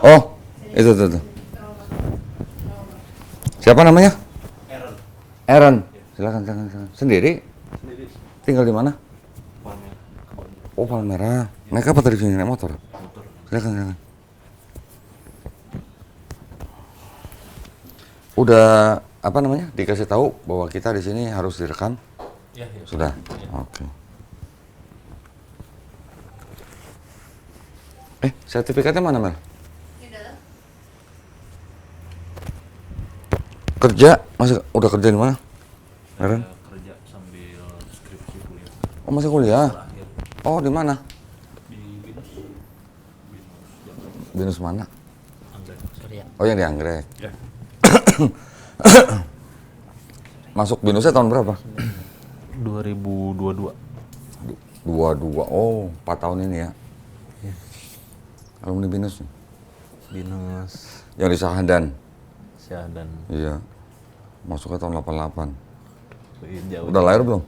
Oh, itu. Siapa namanya? Aaron. Silakan. Sendiri? Sendiri. Tinggal di mana? Palmer. Oh, Palmerah. Naik apa tadi sini? Naik motor? Motor. Silakan. Udah apa namanya? Dikasih tahu bahwa kita di sini harus direkam? Ya. Sudah. Ya. Oke. Sertifikatnya mana, Mel? Di dalam. Kerja? Masih udah kerja di mana? Aaron? Saya kerja sambil skripsi kuliah. Oh, masih kuliah? Terakhir Oh, di mana? di Binus. Binus mana? Anggrek. Surya. Oh, yang di Anggrek. Ya. Masuk Binusnya tahun berapa? 2022. 22. Oh, 4 tahun ini ya. Iya. Alumni Binus. Binus. Yang di Sahadan. Syahadan. Iya. Masuknya tahun 88. Jauh. Udah lahir belum?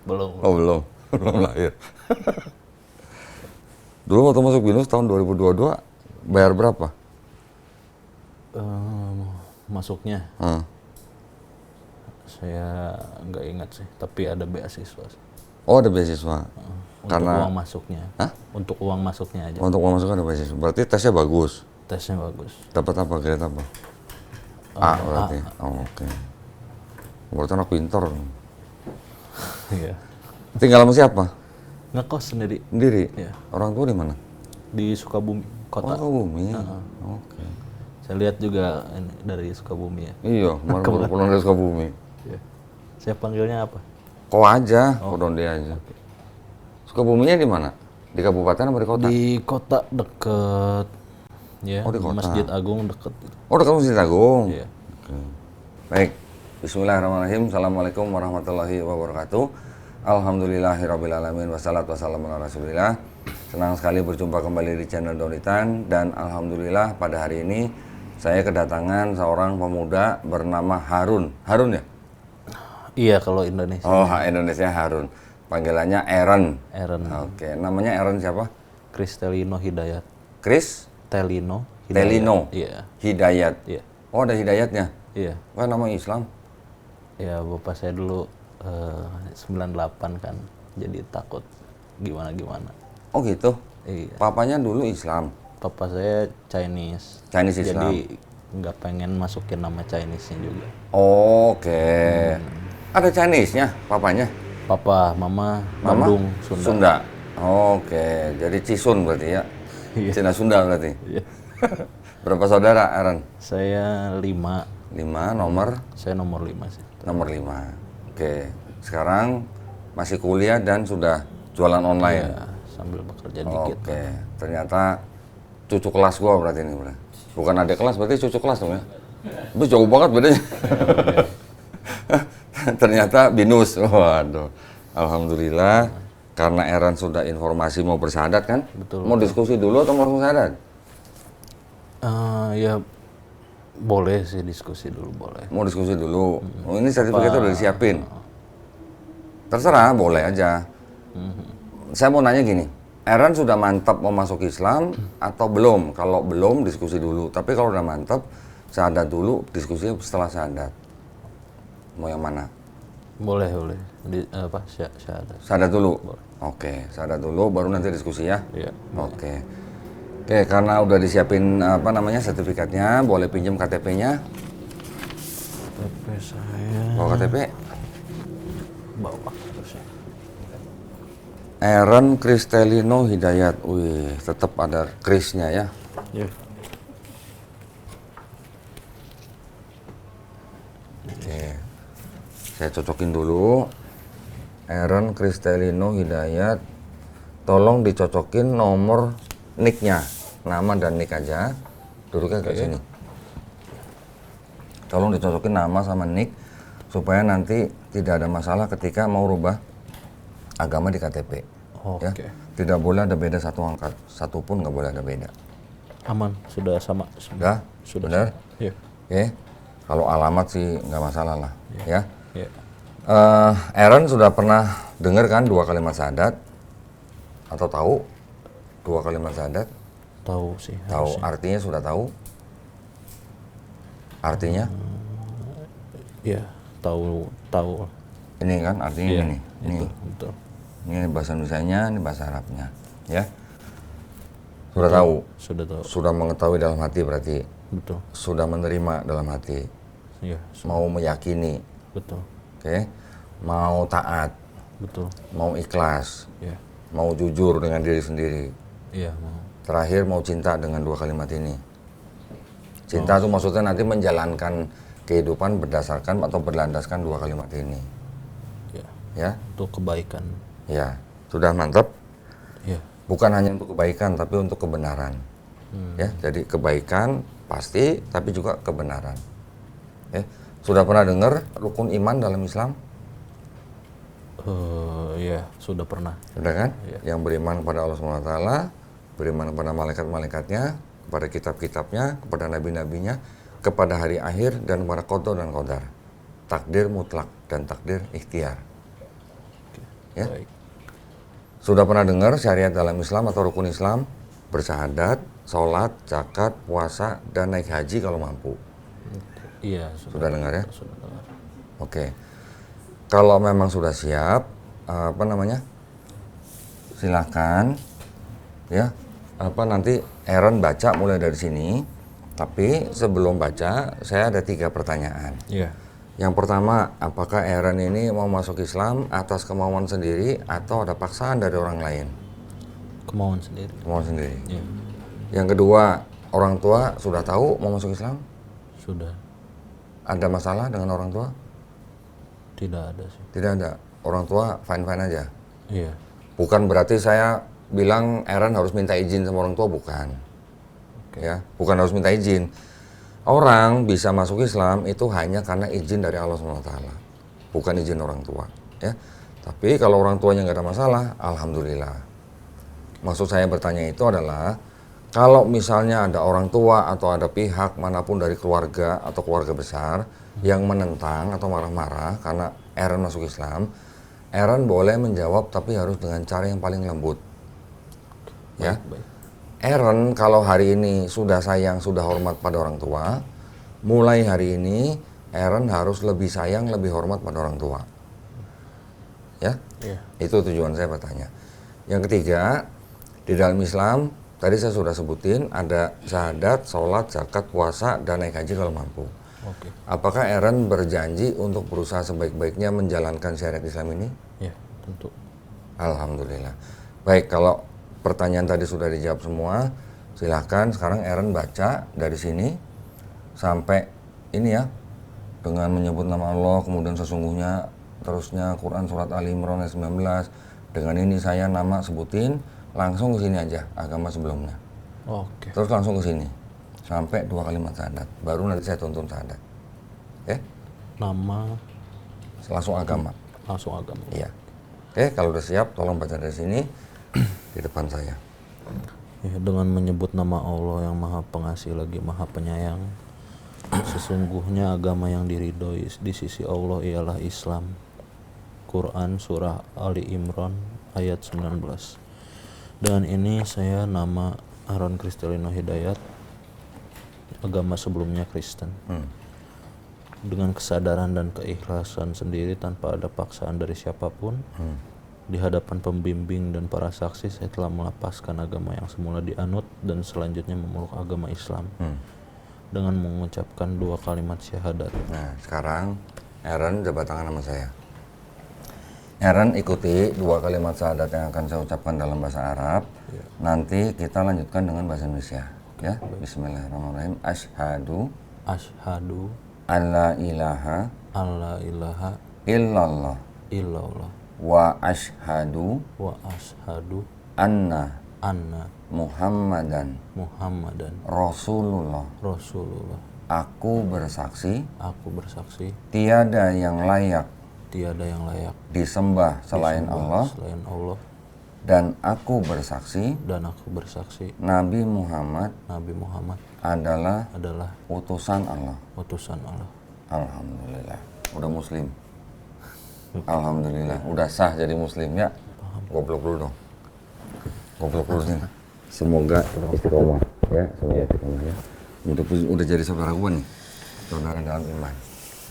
Belum. Oh, belum. Belum lahir. Dulu waktu masuk Binus tahun 2022, bayar berapa? Masuknya Hah. saya nggak ingat sih, tapi ada beasiswa sih. Oh, ada beasiswa. Untuk Karena- uang masuknya. Hah? Untuk uang masuknya aja. Untuk uang masuk ada beasiswa. Berarti tesnya bagus. Tesnya bagus. Dapat apa? Grade apa? A berarti. Oh, oke. Berarti anak pintar. Iya. Tinggal sama siapa? Ngekos sendiri Sendiri? Iya. Orang tua di mana? di Sukabumi kota. Oh, Bumi. Oke. Saya lihat juga ini dari Sukabumi ya. Iya, kemarin baru pulang dari Sukabumi. Iya. Saya panggilnya apa? Kok aja, Kodonde aja. Sukabuminya di mana? Di kabupaten apa di kota? Di kota deket. Ya. Oh, di kota. Masjid Agung deket. Oh, dekat Masjid Agung. Iya. Oke. Baik. Bismillahirrahmanirrahim. Assalamualaikum warahmatullahi wabarakatuh. Alhamdulillahirrabbilalamin. Wassalatu wassalamu ala rasulillah. Senang sekali berjumpa kembali di channel Donitan. Dan alhamdulillah pada hari ini saya kedatangan seorang pemuda bernama Harun. Harun ya? Iya kalau Indonesia. Oh, Indonesia Harun. Panggilannya Aaron. Aaron. Oke. Namanya Aaron siapa? Kristelino Hidayat. Chris Telino. Telino Iya. Hidayat. Iya. Oh, ada Hidayatnya. Iya. Wah, nama Islam. Ya bapak saya dulu 98 kan. Jadi takut gimana-gimana. Oh gitu. Iya. Papanya dulu Islam. Papa saya Chinese. Chinese Islam. Jadi nggak pengen masukin nama Chinese-nya juga. Oke. Ada Chinese-nya papanya? Papa, mama, Mama? Bandung, Sunda. Sunda. Oke. Jadi Cisun berarti ya. Iya. Cina Sunda berarti. Iya. Berapa saudara, Aaron? Saya 5. 5, nomor Saya nomor 5 sih. nomor 5. Oke. Sekarang masih kuliah dan sudah jualan online. Ya, sambil bekerja dikit. Oke. Ternyata cucu kelas gua berarti ini, Bro. Bukan adik kelas, berarti cucu kelas dong ya. Itu jauh banget bedanya. Ternyata Binus. Waduh. Alhamdulillah. Karena Aaron sudah informasi mau bersyahadat kan? Betul. Mau diskusi dulu atau mau langsung syahadat? Ya boleh sih diskusi dulu boleh. Mau diskusi dulu. Oh, ini sertifikatnya udah disiapin. Terserah, boleh aja. Saya mau nanya gini. Aaron sudah mantap mau masuk Islam atau belum? Kalau belum, diskusi dulu. Tapi kalau udah mantap, syahadat dulu, diskusinya setelah syahadat. Mau yang mana? Boleh. Syahadat. Syahadat dulu? Boleh. Oke, syahadat dulu, baru nanti diskusi ya? Iya. Oke. Oke, karena udah disiapin sertifikatnya, boleh pinjam KTP-nya. KTP saya Bawa KTP. bawa harusnya. Aaron Kristelino Hidayat. Wih, tetap ada Krisnya ya. Iya. Oke. Saya cocokin dulu. Aaron Kristelino Hidayat. Tolong dicocokin nomor nick-nya. Nama dan nick aja. Duduknya ke sini. Tolong dicocokin nama sama nick supaya nanti tidak ada masalah ketika mau rubah agama di KTP. Oke. Ya. Tidak boleh ada beda satu angka. Satu pun nggak boleh ada beda. Aman, sudah sama. Sudah? Sudah. Benar? Iya. Oke. Kalau alamat sih nggak masalah lah. Ya. Iya. Aaron sudah pernah dengar kan 2 kalimat syahadat? Atau tahu 2 kalimat syahadat? Tahu sih. Tahu, harusnya. artinya sudah tahu? Artinya? Iya, tahu. Ini kan artinya Iya, ini. Ini. itu, betul. Ini bahasa Indonesianya, ini bahasa Arabnya. Ya. Sudah tahu? Sudah tahu. Sudah mengetahui dalam hati berarti? Betul. Sudah menerima dalam hati? Iya, Mau meyakini? betul. Oke. Mau taat? Betul. Mau ikhlas? Iya. Mau jujur dengan diri sendiri? Iya, mau. Terakhir mau cinta dengan dua kalimat ini. Cinta itu maksudnya nanti menjalankan kehidupan berdasarkan atau berlandaskan dua kalimat ini. Iya. Ya, Untuk kebaikan. ya, sudah mantap. Iya. Bukan hanya untuk kebaikan, tapi untuk kebenaran. Ya, jadi kebaikan pasti, tapi juga kebenaran. Ya, sudah pernah dengar rukun iman dalam Islam? Iya, sudah pernah. Sudah kan? Iya. Yang beriman kepada Allah SWT, beriman kepada malaikat-malaikatnya, kepada kitab-kitabnya, kepada nabi-nabinya, kepada hari akhir, dan kepada qada dan qadar. Takdir mutlak dan takdir ikhtiar. Ya? Baik. Sudah pernah dengar syariat dalam Islam atau rukun Islam? Bersyahadat, sholat, zakat, puasa, dan naik haji kalau mampu. Iya, Sudah dengar ya? Sudah dengar. Oke. Kalau memang sudah siap, silahkan ya. Nanti Aaron baca mulai dari sini. Tapi sebelum baca, saya ada 3 pertanyaan. Iya. Yang pertama, apakah Aaron ini mau masuk Islam atas kemauan sendiri atau ada paksaan dari orang lain? Kemauan sendiri. Kemauan sendiri. Iya. Yang kedua, orang tua sudah tahu mau masuk Islam? Sudah. Ada masalah dengan orang tua? Tidak ada sih. Tidak ada. Orang tua fine-fine aja. Iya. Bukan berarti saya bilang Aaron harus minta izin sama orang tua, bukan. Ya, bukan harus minta izin. Orang bisa masuk Islam itu hanya karena izin dari Allah SWT, bukan izin orang tua. Ya, tapi kalau orang tuanya nggak ada masalah, alhamdulillah. Maksud saya bertanya itu adalah kalau misalnya ada orang tua atau ada pihak manapun dari keluarga atau keluarga besar yang menentang atau marah-marah karena Aaron masuk Islam, Aaron boleh menjawab tapi harus dengan cara yang paling lembut. Ya. Baik. Aaron kalau hari ini sudah sayang, sudah hormat pada orang tua, mulai hari ini Aaron harus lebih sayang, lebih hormat pada orang tua. Ya, Iya. itu tujuan saya bertanya. Yang ketiga, di dalam Islam, tadi saya sudah sebutin, ada syahadat, sholat, zakat, puasa, dan naik haji kalau mampu. Oke. Apakah Aaron berjanji untuk berusaha sebaik-baiknya menjalankan syariat Islam ini? Iya, tentu. Alhamdulillah. Baik, kalau pertanyaan tadi sudah dijawab semua, silahkan sekarang Aaron baca dari sini sampai ini ya, dengan menyebut nama Allah, kemudian sesungguhnya, terusnya Quran surat Ali Imran ayat 19. Dengan ini saya nama sebutin, langsung ke sini aja agama sebelumnya. Oke. Terus langsung ke sini sampai 2 kalimat syahadat. Baru nanti saya tuntun syahadat. Ya? Nama Langsung agama. langsung agama. Iya. Oke, kalau udah siap tolong baca dari sini di depan saya. Ya, dengan menyebut nama Allah yang Maha Pengasih lagi Maha Penyayang, sesungguhnya agama yang diridhoi di sisi Allah ialah Islam. Quran Surah Ali Imran ayat 19. Dengan ini saya nama Aaron Kristalino Hidayat, agama sebelumnya Kristen. Dengan kesadaran dan keikhlasan sendiri tanpa ada paksaan dari siapapun, di hadapan pembimbing dan para saksi saya telah melepaskan agama yang semula dianut dan selanjutnya memeluk agama Islam dengan mengucapkan 2 kalimat syahadat. Nah, sekarang Aaron jabat tangan sama saya. Aaron ikuti 2 kalimat syahadat yang akan saya ucapkan dalam bahasa Arab. Nanti kita lanjutkan dengan bahasa Indonesia. Ya, Bismillahirrahmanirrahim. Asyhadu Asyhadu alla ilaha alla ilaha illallah illallah wa asyhadu wa asyhadu anna anna Muhammadan Muhammadan Rasulullah. Rasulullah. Aku bersaksi Aku bersaksi tiada yang layak tiada yang layak disembah selain disembah Allah, selain Allah, dan aku bersaksi dan aku bersaksi Nabi Muhammad Nabi Muhammad adalah adalah utusan Allah. utusan Allah. Alhamdulillah, udah muslim. Alhamdulillah, udah sah jadi muslim ya. Goblok dulu dong. Goblok dulu sini. Semoga istiqomah ya, semoga istiqomah ya. Udah jadi saudara gua nih, saudara dalam iman.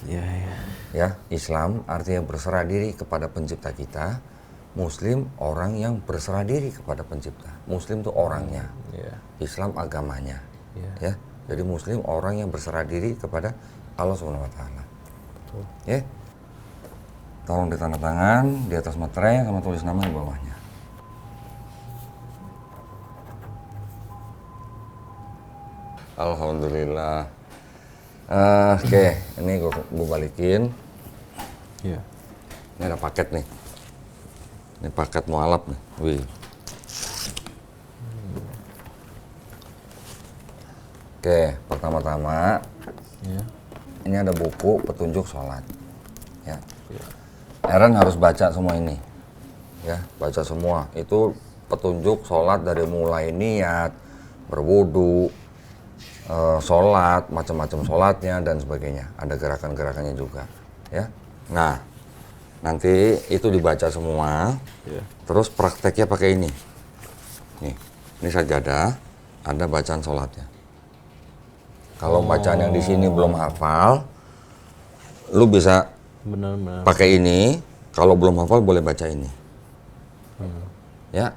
Iya, iya. Ya, Islam artinya berserah diri kepada pencipta kita. Muslim orang yang berserah diri kepada pencipta. Muslim itu orangnya. Iya. Islam agamanya. Iya. Ya. Jadi Muslim orang yang berserah diri kepada Allah Subhanahu wa taala. Betul. Ya. Tolong ditandatangan di atas materai sama tulis nama di bawahnya. Alhamdulillah. Oke, ini gue balikin. Iya. Ini ada paket nih. Ini paket mualaf nih. Wih. Oke, pertama-tama Iya. ini ada buku petunjuk sholat. Ya. Aaron harus baca semua ini. Ya, baca semua. Itu petunjuk sholat dari mulai niat, berwudu, sholat, macam-macam sholatnya dan sebagainya. Ada gerakan-gerakannya juga. Ya. Nah, nanti itu dibaca semua. Iya. Terus prakteknya pakai ini. Nih, ini sajadah, ada bacaan sholatnya. Kalau bacaan yang di sini belum hafal, lu bisa Benar-benar. pakai ini. Kalau belum hafal boleh baca ini. Ya.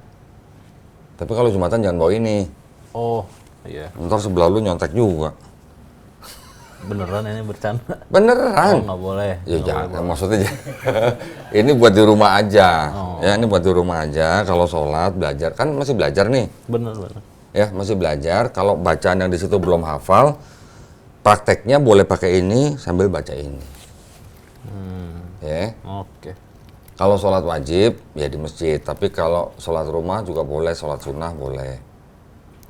Tapi kalau Jumatan jangan bawa ini. Oh, iya. Ntar sebelah lu nyontek juga. Beneran ini bercanda? Oh, Beneran. nggak boleh. Ya Nggak jangan, boleh. maksudnya ini buat di rumah aja. Oh. Ya, ini buat di rumah aja. Kalau sholat, belajar. Kan masih belajar nih. Bener-bener. Ya, masih belajar. Kalau bacaan yang di situ belum hafal, prakteknya boleh pakai ini sambil baca ini. Ya. Oke. Kalau sholat wajib, ya di masjid. Tapi kalau sholat rumah juga boleh, sholat sunnah boleh.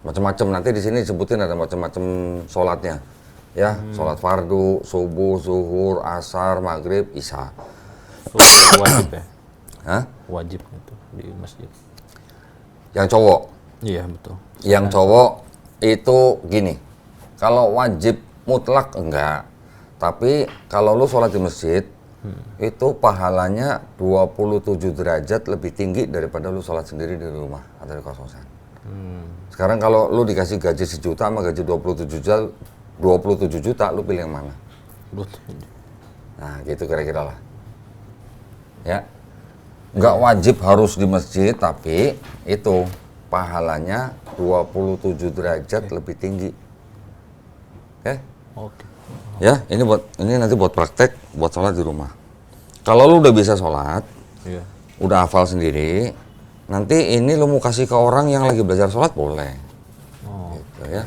Macam-macam. Nanti di sini disebutin ada macam-macam sholatnya. Ya, sholat fardu, subuh, zuhur, asar, maghrib, isya. Wajib ya? Hah? Wajib itu di masjid. Yang cowok. Iya, betul. Yang cowok itu gini. Kalau wajib mutlak enggak. Tapi kalau lu sholat di masjid, itu pahalanya 27 derajat lebih tinggi daripada lu sholat sendiri di rumah atau di kos-kosan. Sekarang kalau lu dikasih gaji 1 juta sama gaji 27 juta, lu pilih yang mana? Betul. Nah, gitu kira-kira lah. Ya. Nggak wajib harus di masjid, tapi itu pahalanya 27 derajat lebih tinggi. Oke? Oke. Ya, ini nanti buat praktek, buat sholat di rumah. Kalau lu udah bisa sholat, Iya. udah hafal sendiri, nanti ini lu mau kasih ke orang yang lagi belajar sholat boleh. Oh, Gitu ya.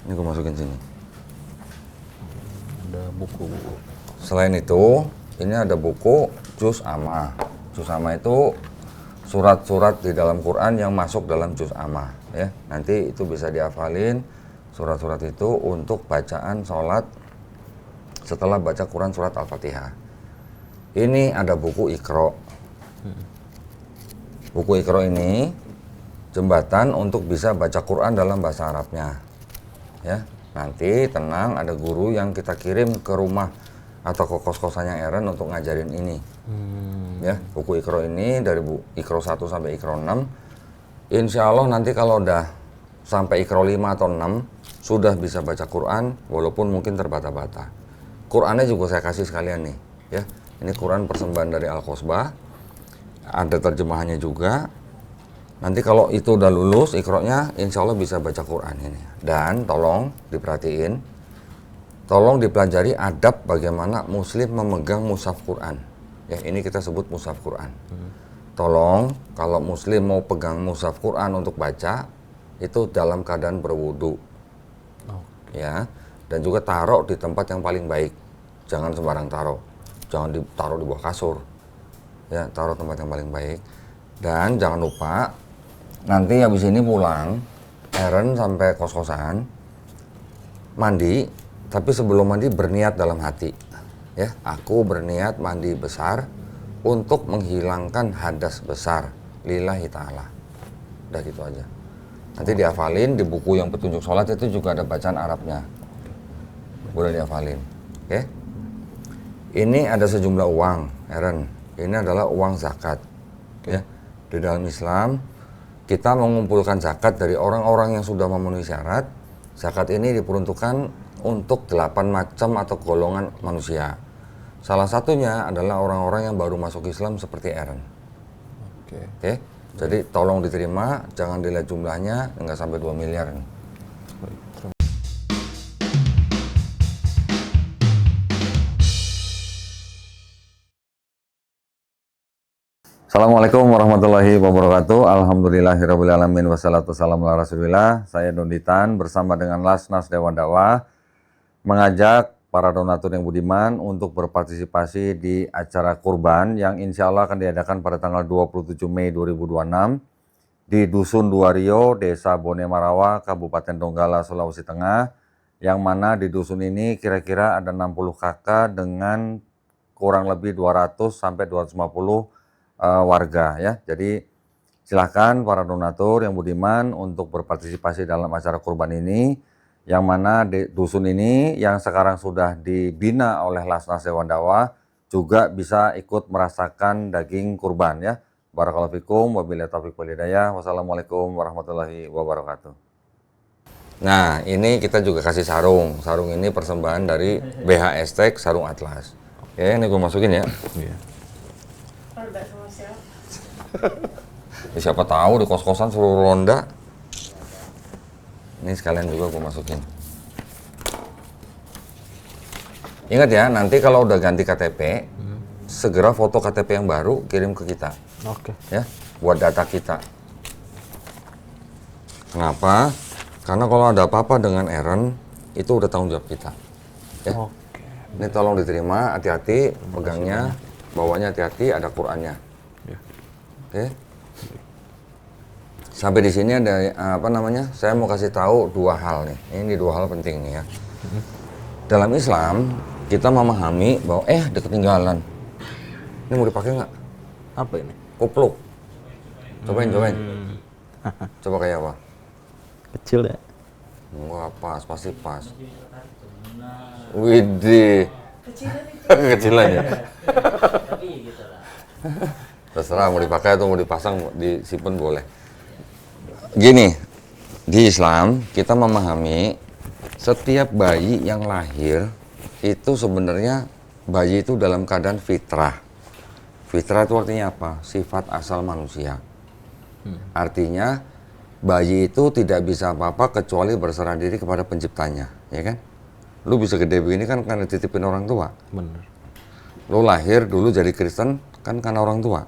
Ini gue masukin sini. ada buku. Selain itu, ini ada buku Juz Amma. Juz Amma itu surat-surat di dalam Quran yang masuk dalam Juz Amma. Ya, nanti itu bisa dihafalin surat-surat itu untuk bacaan sholat setelah baca Quran surat Al-Fatihah. Ini ada buku Iqra. Buku Iqra ini jembatan untuk bisa baca Quran dalam bahasa Arabnya. Ya, nanti tenang, ada guru yang kita kirim ke rumah atau ke kos-kosannya Aaron untuk ngajarin ini. Ya, buku Iqra ini dari Iqra 1 sampai Iqra 6. Insya Allah nanti kalau udah sampai Iqra 5 atau 6 sudah bisa baca Quran walaupun mungkin terbata-bata. Qurannya juga saya kasih sekalian nih, ya. Ini Quran persembahan dari Al-Qosbah. Ada terjemahannya juga. Nanti kalau itu udah lulus Iqra-nya, insya Allah bisa baca Quran ini. Dan tolong diperhatiin, tolong dipelajari adab bagaimana Muslim memegang mushaf Quran. Ya, ini kita sebut mushaf Quran. Tolong kalau Muslim mau pegang mushaf Quran untuk baca, itu dalam keadaan berwudu. Ya, dan juga taruh di tempat yang paling baik. Jangan sembarang taruh. Jangan ditaruh di bawah kasur. Ya, taruh tempat yang paling baik. Dan jangan lupa nanti habis ini pulang, Aaron sampai kos-kosan mandi, tapi sebelum mandi berniat dalam hati. Ya, aku berniat mandi besar untuk menghilangkan hadas besar lillahi ta'ala. Udah gitu aja. Nanti dihafalin di buku yang petunjuk sholat itu juga ada bacaan Arabnya. Boleh dihafalin. Oke? Ini ada sejumlah uang, Aaron. Ini adalah uang zakat. Ya. Di dalam Islam, kita mengumpulkan zakat dari orang-orang yang sudah memenuhi syarat. Zakat ini diperuntukkan untuk 8 macam atau golongan manusia. Salah satunya adalah orang-orang yang baru masuk Islam seperti Aaron. Oke. Jadi tolong diterima, jangan dilihat jumlahnya, nggak sampai 2 miliar. Assalamualaikum warahmatullahi wabarakatuh. Alhamdulillahirrabbilalamin. Wassalatu wassalamu ala rasulillah. Saya Donditan bersama dengan Lasnas Dewan Dakwah mengajak para donatur yang budiman untuk berpartisipasi di acara kurban yang insya Allah akan diadakan pada tanggal 27 Mei 2026 di Dusun Duario, Desa Bone Marawa, Kabupaten Donggala, Sulawesi Tengah, yang mana di dusun ini kira-kira ada 60 kakak dengan kurang lebih 200 sampai 250 warga ya. Jadi silahkan para donatur yang budiman untuk berpartisipasi dalam acara kurban ini, yang mana di dusun ini yang sekarang sudah dibina oleh Lasnas Dewan Dakwah juga bisa ikut merasakan daging kurban ya. Barakallahu fikum, wabillahi taufiq wal hidayah. Wassalamualaikum warahmatullahi wabarakatuh. Nah, ini kita juga kasih sarung. Sarung ini persembahan dari BHS Tech Sarung Atlas. Ya, ini gue masukin ya. Ya, siapa tahu di kos-kosan seluruh ronda. Ini sekalian juga gue masukin. Ingat ya, nanti kalau udah ganti KTP, segera foto KTP yang baru kirim ke kita. Oke. Ya, buat data kita. Kenapa? Karena kalau ada apa-apa dengan Aaron, itu udah tanggung jawab kita. Ya. Oke. Ini tolong diterima, hati-hati, pegangnya, bawanya hati-hati, ada Qur'annya. Ya. Oke. Sampai di sini ada saya mau kasih tahu 2 hal nih. Ini 2 hal penting nih ya. Dalam Islam kita memahami bahwa udah ketinggalan. Ini mau dipakai nggak? Apa ini? Kupluk. Cobain. Coba kayak apa? Kecil ya? Wah, pasti pas. Widih. Kecilan ya. Terserah mau dipakai atau mau dipasang, disimpan boleh. Gini, di Islam kita memahami setiap bayi yang lahir itu sebenarnya bayi itu dalam keadaan fitrah. Fitrah itu artinya apa? Sifat asal manusia. Artinya bayi itu tidak bisa apa-apa kecuali berserah diri kepada penciptanya, ya kan? Lu bisa gede begini kan karena dititipin orang tua. Bener. Lu lahir dulu jadi Kristen kan karena orang tua.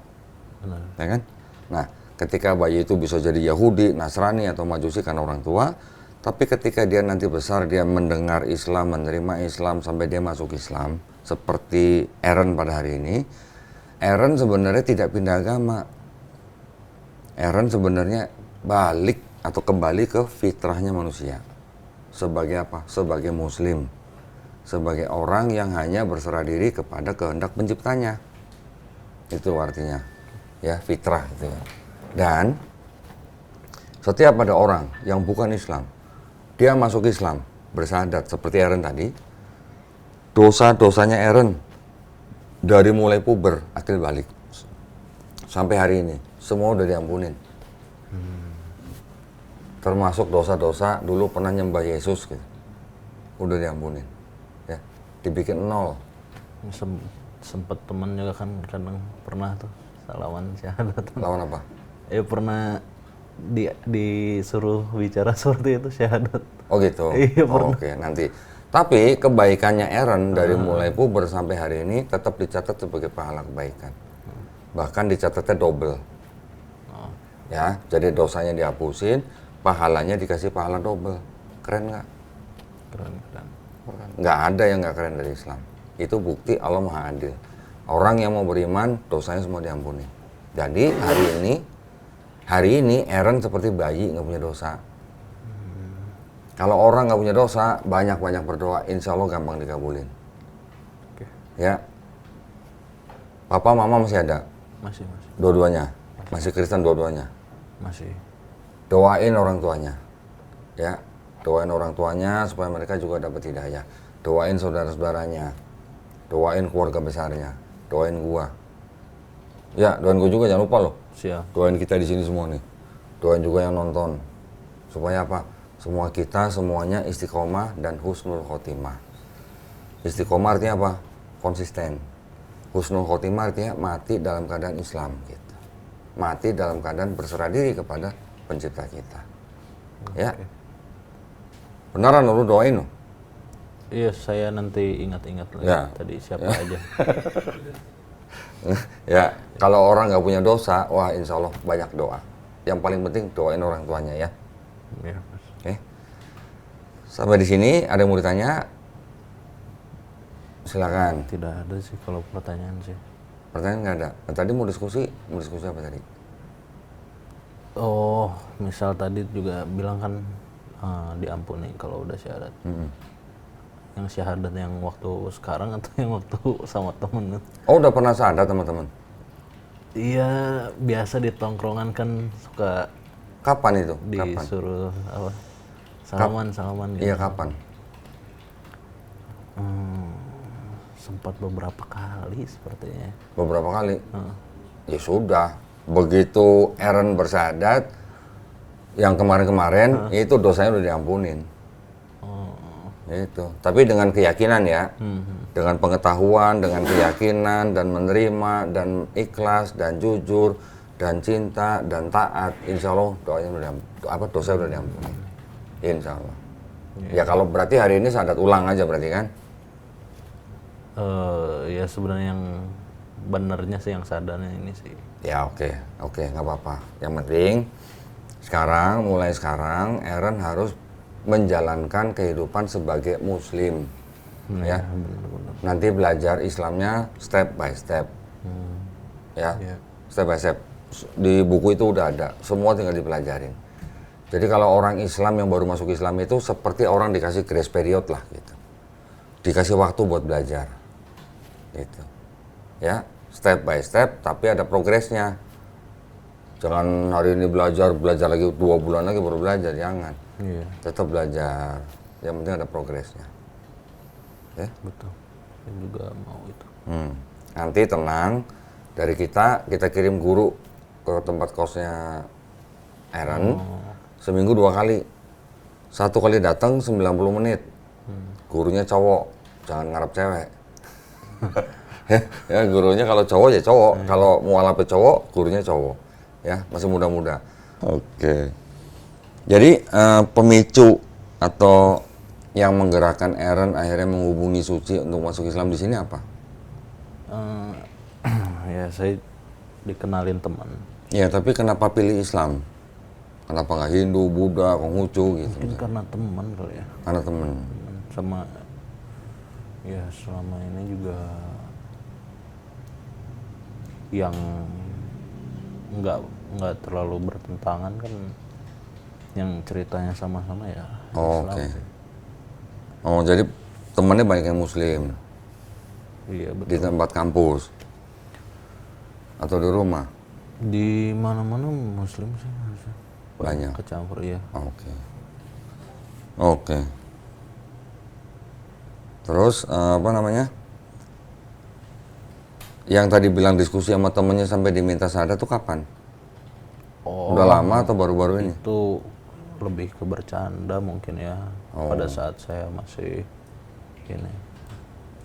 Bener. Ya kan? Nah, ketika bayi itu bisa jadi Yahudi, Nasrani atau Majusi karena orang tua, tapi ketika dia nanti besar, dia mendengar Islam, menerima Islam sampai dia masuk Islam, seperti Aaron pada hari ini, Aaron sebenarnya tidak pindah agama. Aaron sebenarnya balik atau kembali ke fitrahnya manusia. Sebagai apa? Sebagai muslim. Sebagai orang yang hanya berserah diri kepada kehendak penciptanya. Itu artinya. Ya, fitrah itu ya. Dan setiap ada orang yang bukan Islam, dia masuk Islam, bersyahadat seperti Aaron tadi, dosa-dosanya Aaron dari mulai puber, akil balik, sampai hari ini, semua udah diampunin. Termasuk dosa-dosa dulu pernah nyembah Yesus gitu, udah diampunin. Ya, dibikin 0. Sempet temen juga kan kadang pernah tuh lawan syahadat. Lawan apa? Ya pernah disuruh bicara seperti itu syahadat. Oh gitu? Iya, pernah. Oke, nanti. Tapi kebaikannya Aaron dari mulai puber sampai hari ini tetap dicatat sebagai pahala kebaikan. Bahkan dicatatnya double. Ya, jadi dosanya dihapusin, pahalanya dikasih pahala double. Keren nggak? Keren. Nggak ada yang nggak keren dari Islam. Itu bukti Allah Maha Adil. Orang yang mau beriman, dosanya semua diampuni. Jadi hari ini Aaron seperti bayi nggak punya dosa. Kalau orang nggak punya dosa, banyak-banyak berdoa, insya Allah gampang dikabulin. Oke. Ya, papa mama masih ada? Masih. Dua-duanya? Masih Kristen dua-duanya? Masih. Doain orang tuanya. Ya, doain orang tuanya supaya mereka juga dapat hidayah. Doain saudara-saudaranya. Doain keluarga besarnya. Doain gua. Ya, doain gua juga jangan lupa loh. Siap. Doain kita di sini semua nih. doain juga yang nonton. Supaya apa? Semua kita semuanya istiqomah dan husnul khotimah. Istiqomah artinya apa? Konsisten. Husnul khotimah artinya mati dalam keadaan Islam gitu. Mati dalam keadaan berserah diri kepada pencipta kita. Ya. Beneran lu doain lu? Iya, saya nanti ingat-ingat lagi Ya. tadi siapa aja. Ya, kalau orang nggak punya dosa, wah insya Allah banyak doa. Yang paling penting doain orang tuanya ya. Iya, Mas. Oke. Sampai di sini ada yang mau ditanya? Silakan. Tidak ada sih kalau pertanyaan sih. Pertanyaan nggak ada. Nah, tadi mau diskusi apa tadi? Oh, misal tadi juga bilang kan diampuni kalau udah syahadat. Yang syahadat yang waktu sekarang atau yang waktu sama temen? Oh, udah pernah sadar teman-teman? Iya, biasa di tongkrongan kan suka Kapan itu? Kapan? disuruh apa? Salaman gitu. Iya, kapan? Sempat beberapa kali sepertinya. Beberapa kali. Ya sudah. Begitu Aaron bersyahadat, yang kemarin-kemarin itu dosanya udah diampunin. Itu. Tapi dengan keyakinan ya, dengan pengetahuan, dengan keyakinan dan menerima dan ikhlas dan jujur dan cinta dan taat, insya Allah dosa udah diampuni. Insya Allah. Ya kalau berarti hari ini syahadat ulang aja berarti kan? Ya sebenarnya yang benernya sih yang sadarnya ini sih. Ya oke, nggak apa-apa. Yang penting mulai sekarang Aaron harus menjalankan kehidupan sebagai muslim. Ya. Bener-bener. Nanti belajar Islamnya step by step. Ya. Iya. Step by step. Di buku itu udah ada, semua tinggal dipelajarin. Jadi kalau orang Islam yang baru masuk Islam itu seperti orang dikasih grace period lah gitu. Dikasih waktu buat belajar. Gitu. Ya, step by step tapi ada progresnya. Jangan hari ini belajar lagi 2 bulan lagi baru belajar, jangan. Iya, Tetap belajar. Yang penting ada progresnya. Ya. betul. Saya juga mau itu. Nanti tenang, dari kita kirim guru ke tempat kosnya Aaron. Seminggu 2 kali. 1 kali datang 90 menit. Gurunya cowok, jangan ngarep cewek. Ya, gurunya kalau cowok ya cowok, kalau mualaf cowok, gurunya cowok. Ya, masih muda-muda. Oke. Jadi pemicu atau yang menggerakkan Aaron akhirnya menghubungi Suci untuk masuk Islam di sini apa? Ya saya dikenalin teman. Ya, tapi kenapa pilih Islam? Kenapa nggak Hindu, Buddha, Konghucu gitu? Mungkin karena teman kali ya. Karena temen. Sama ya selama ini juga yang nggak terlalu bertentangan kan, yang ceritanya sama-sama ya Oh, Islam oke. sih. Oh, jadi temennya banyak yang Muslim Iya di betul. tempat kampus atau di rumah? Di mana-mana Muslim sih harusnya. Banyak. Kecampur ya. Oke. Oke. Terus apa namanya? Yang tadi bilang diskusi sama temennya sampai diminta syahadat tuh kapan? Oh, Udah lama atau baru-baru ini? itu lebih ke bercanda mungkin ya. Pada saat saya masih ini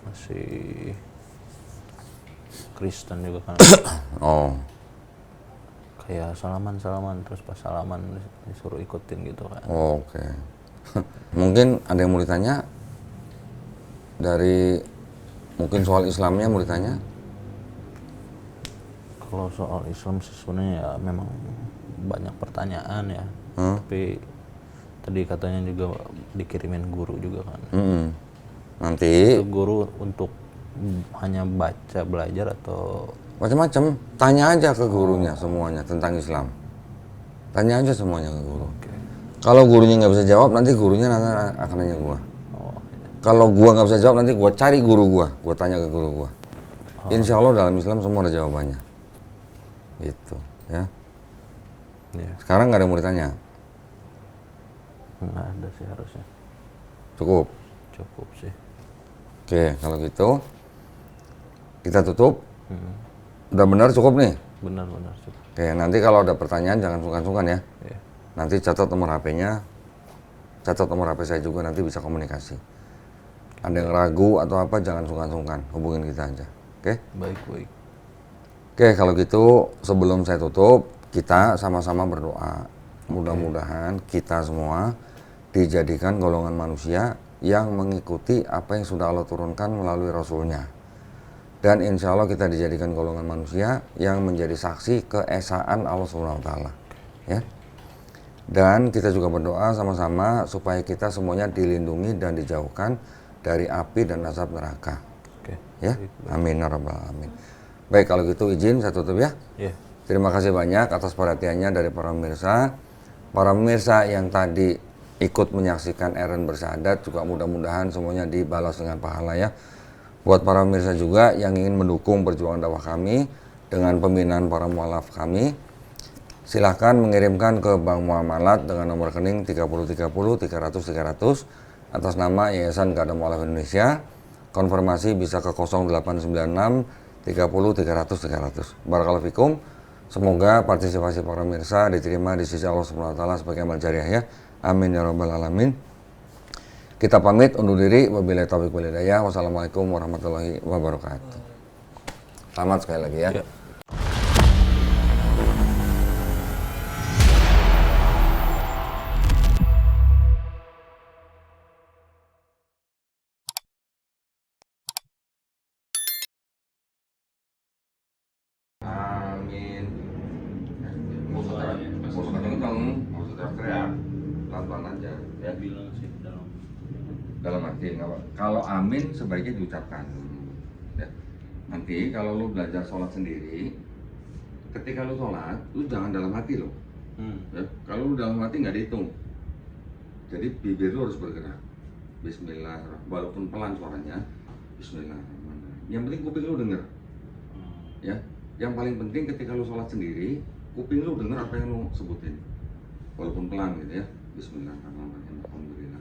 masih Kristen juga kan. Oh. Kayak salaman terus pas salaman disuruh ikutin gitu kan. Oke. Mungkin ada yang mau ditanya dari mungkin soal Islamnya mau ditanya? Kalau soal Islam sih sebenarnya ya memang banyak pertanyaan ya. Tapi tadi katanya juga dikirimin guru juga kan. Nanti Itu guru untuk hanya baca belajar atau macam-macam. Tanya aja ke gurunya semuanya tentang Islam. Tanya aja semuanya ke guru. Kalau gurunya nggak bisa jawab, nanti gurunya akan nanya gua. Kalau gua nggak bisa jawab, nanti gua cari guru gua tanya ke guru gua. Insya Allah dalam Islam semua ada jawabannya. Gitu, ya. ya Sekarang nggak ada yang mau ditanya. nggak ada sih harusnya. Cukup. Cukup sih. Oke, kalau gitu kita tutup. Udah benar cukup nih. Benar-benar. Oke, nanti kalau ada pertanyaan jangan sungkan-sungkan ya. Iya. Nanti catat nomor HP-nya, catat nomor HP saya juga, nanti bisa komunikasi. Ada yang ragu atau apa, jangan sungkan-sungkan, hubungin kita aja. Oke? Baik. Oke, kalau gitu sebelum saya tutup, kita sama-sama berdoa. Mudah-mudahan kita semua dijadikan golongan manusia yang mengikuti apa yang sudah Allah turunkan melalui Rasulnya. Dan insya Allah kita dijadikan golongan manusia yang menjadi saksi keesaan Allah SWT. Ya. Dan kita juga berdoa sama-sama supaya kita semuanya dilindungi dan dijauhkan dari api dan azab neraka. Oke. Ya, amin ya rabbal alamin. Baik, kalau gitu izin saya tutup ya. Iya. Terima kasih banyak atas perhatiannya dari para pemirsa. Para pemirsa yang tadi ikut menyaksikan Eren Bersyahadat juga mudah-mudahan semuanya dibalas dengan pahala ya. Buat para pemirsa juga yang ingin mendukung perjuangan dakwah kami dengan pembinaan para mualaf kami, silahkan mengirimkan ke Bank Muamalat dengan nomor rekening 3030 300 atas nama Yayasan Kadam Mualaf Indonesia. Konfirmasi bisa ke 0896 30 300. Barakallahu fikum. Semoga partisipasi para pemirsa diterima di sisi Allah SWT sebagai amal jariah ya. Amin ya rabbal alamin. Kita pamit undur diri. Wabillahi taufiq wal hidayah. Wassalamualaikum warahmatullahi wabarakatuh. Selamat sekali lagi ya. Ya. Amin. Mau kenceng, mau teriak-teriak, pelan-pelan aja. Ya. Dalam hati nggak apa. Kalau amin sebaiknya diucapkan. Ya. Nanti kalau lu belajar sholat sendiri, ketika lu sholat, lu jangan dalam hati loh. Ya. Kalau lu dalam hati nggak dihitung. Jadi bibir lu harus bergerak. Bismillahirrahmanirrahim. Walaupun pelan suaranya, Bismillahirrahmanirrahim. Yang penting kuping lu denger. Ya. Yang paling penting ketika lu sholat sendiri, kuping lu denger apa yang lu sebutin. Walaupun pelan gitu ya. Bismillahirrahmanirrahim. Alhamdulillah.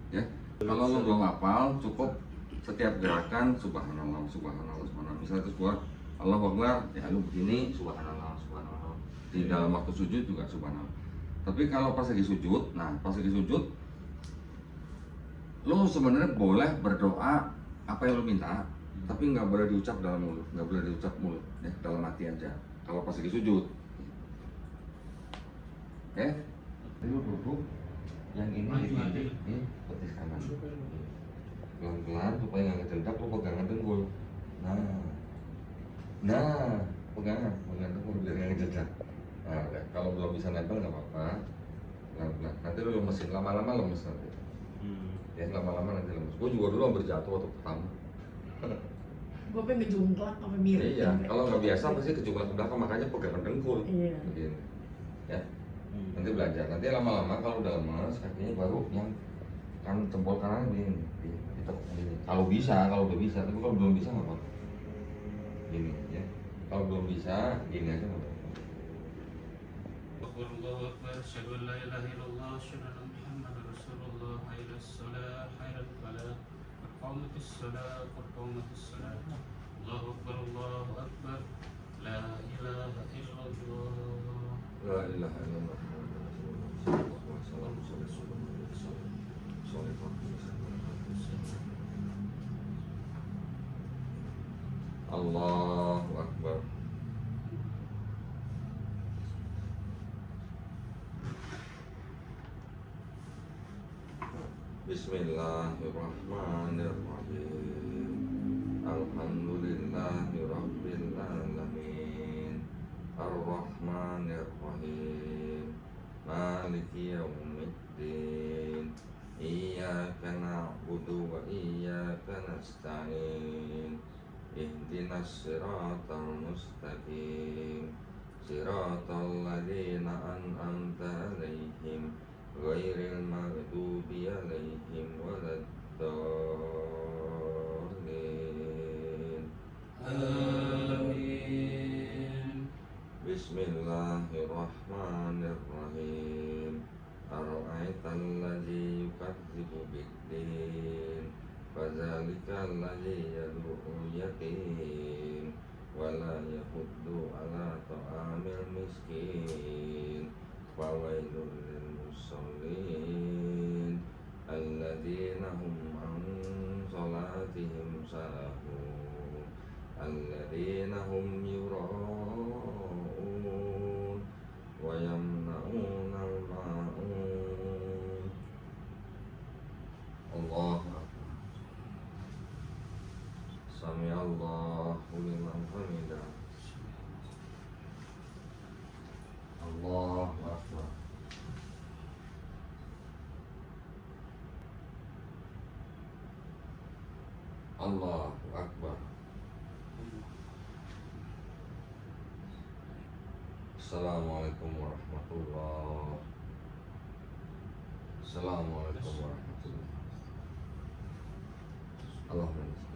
Ya, kalau lo belum hafal, cukup setiap gerakan subhanallah, subhanallah, subhanallah. Misalnya terus gua Allahu Akbar, ya lu begini subhanallah, subhanallah. Di dalam waktu sujud juga subhanallah. Tapi kalau pas lagi sujud, pas lagi sujud, lo sebenarnya boleh berdoa apa yang lo minta, tapi nggak boleh diucap dalam mulut, nggak boleh diucap mulut, ya dalam hati aja. Kalau pas lagi sujud, oke? Jadi lo duduk. Yang ini petis kanan pelan-pelan supaya nggak ngejeledak, lo pegangan dengkul. Pegangan dengkul biar nggak ngejeledak. Nah, kalau belum bisa nempel nggak apa-apa, pelan-pelan. Nanti lo lemesin, lama-lama lemes nanti. Ya lama-lama nanti lemes. Gue juga dulu hampir jatuh waktu pertama. Gue pengen ngejungklak apa miring. Iya, kalau nggak biasa pasti kejungklak ke belakang, makanya pegangan dengkul. Iya. Begini. Ya. Nanti belajar, nanti lama-lama kalau udah lemas kakinya baru yang kan jempol kanan ini ditekuk gini. Kalau bisa, kalau udah bisa, tapi kalau belum bisa nggak apa-apa. Gini ya. Kalau belum bisa, gini aja nggak apa-apa. Allahu Akbar, asyhadu an la ilaha illallah, asyhadu anna Muhammadar Rasulullah, hayya shalah, hayya falah, qad qamatis shalah, qad qamatis shalah. Allahu Akbar, Allahu Akbar, la ilaha illallah. La ilaha illallah. Allahu Akbar. Bismillahirrahmanirrahim. Alhamdulillahirabbil alamin. Ar-Rahmanir-Rahim. Maliki yaumiddin. Iyyaka na'budu wa iyyaka nasta'in. Ihdinas siratal mustaqim. Siratal ladzina an'amta 'alaihim ghairil maghdubi 'alaihim waladdallin. Amin. Bismillahirrahmanirrahim. Ara'aital ladzi yukadzibu biddin, fadzalikal ladzi yad'u yatim. ولا يحض على طعام المسكين فويل للمصلين الذين هم عن صلاتهم ساهون الذين هم يراءون ويمنعون الماعون الله أكبر سمع الله لمن حمده الله أكبر الله أكبر Assalamualaikum warahmatullahi Assalamualaikum warahmatullahi Allahumma